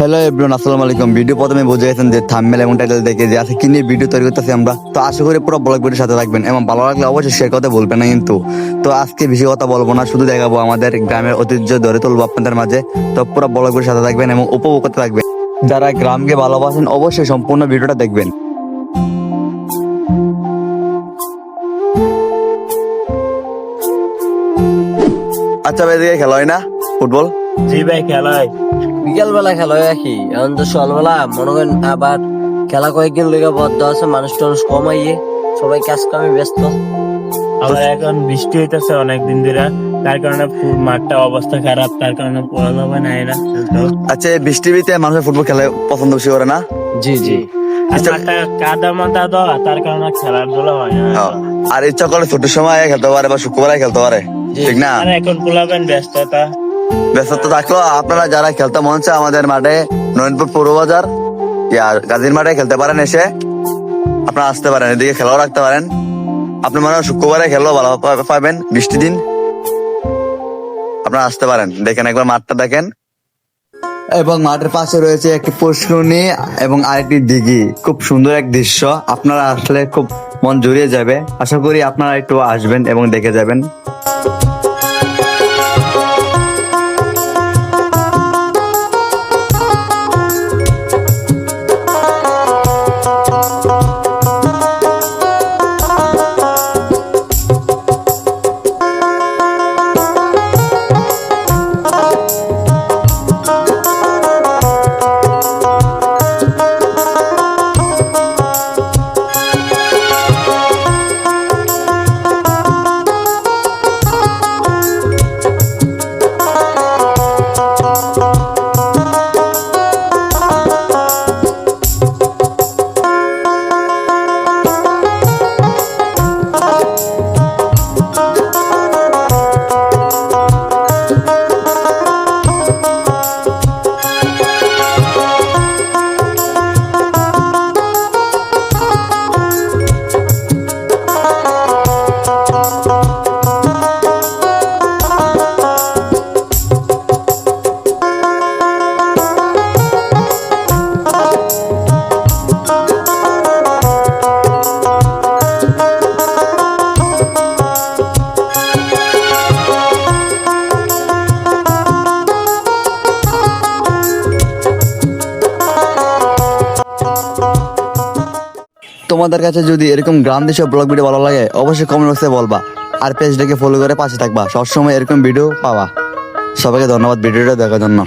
Hello everyone, আসসালামু আলাইকুম। Video প্রথমে বুঝে গেছেন যে থাম্বনেল এবং টাইটেল দেখে যে আছে কি নিয়ে ভিডিও তৈরি করতেছি আমরা। তো আশা করি পুরো ব্লগ ভিডিওর সাথে থাকবেন এবং ভালো লাগলে অবশ্যই শেয়ার করতে ভুলবেন না কিন্তু। তো আজকে বেশি কথা বলবো না, শুধু দেখাবো আমাদের গ্রামের ঐতিহ্য ধরে তুলবো আপনাদের মাঝে। তো পুরো ব্লগ ভিডিওর সাথে থাকবেন এবং উপভোগ করতে থাকবেন। যারা গ্রামকে ভালোবাসেন অবশ্যই সম্পূর্ণ ভিডিওটা দেখবেন। আচ্ছা ভাই, এদিকে খেলা হয় না ফুটবল? জি ভাই, খেলা হয়। বিকেল বেলা খেলা হয় কি এখন তো সকালবেলা মনে করেন আবার খেলা কয়েকদিন লেগে বদ্ধ আছে, মানুষ টানুষ কমাইয়ে সবাই কাজ কামে ব্যস্ত। আবার এখন বৃষ্টি হইতেছে অনেকদিন ধরে, তার কারণে মাঠটা অবস্থা খারাপ, তার কারণে পড়ানো হয় না এরা। আচ্ছা, এই বৃষ্টিতে মানুষের ফুটবল খেলা পছন্দ বেশি করে না? জি জি। আর মাঠটা কাদা মাদা দেওয়া, তার কারণে খেলার ধুলা হয় না। আর ইচ্ছা করলে ছোট সময় খেলতে পারে বা শুক্রবারে খেলতে পারে, ঠিক না? আর এখন পোলাবেন ব্যস্ততা। ব্যস্ততা থাকলেও আপনারা যারা খেলতে মন চায় আমাদের মাঠে নয়নপুর পৌর বাজার গাজীর মাঠে খেলতে পারেন। এসে আপনারা আসতে পারেন, এদিকে খেলাও রাখতে পারেন। আপনি মনে হয় শুক্রবারে খেললেও ভালো পাবেন, বৃষ্টি দিন আপনারা আসতে পারেন। দেখেন একবার মাঠটা দেখেন। এবং মাঠের পাশে রয়েছে একটি পুষ্করিণী এবং আরেকটি দিঘি। খুব সুন্দর এক দৃশ্য, আপনারা আসলে খুব মন জুড়িয়ে যাবে। আশা করি আপনারা একটু আসবেন এবং দেখে যাবেন। তোমাদের কাছে যদি এরকম গ্রাম দেশের ব্লগ ভিডিও ভালো লাগে অবশ্যই কমেন্ট বক্সে বলবা। আর পেজটাকে ফলো করে পাশে থাকবা, সবসময় এরকম ভিডিও পাবা। সবাইকে ধন্যবাদ ভিডিওটা দেখার জন্য।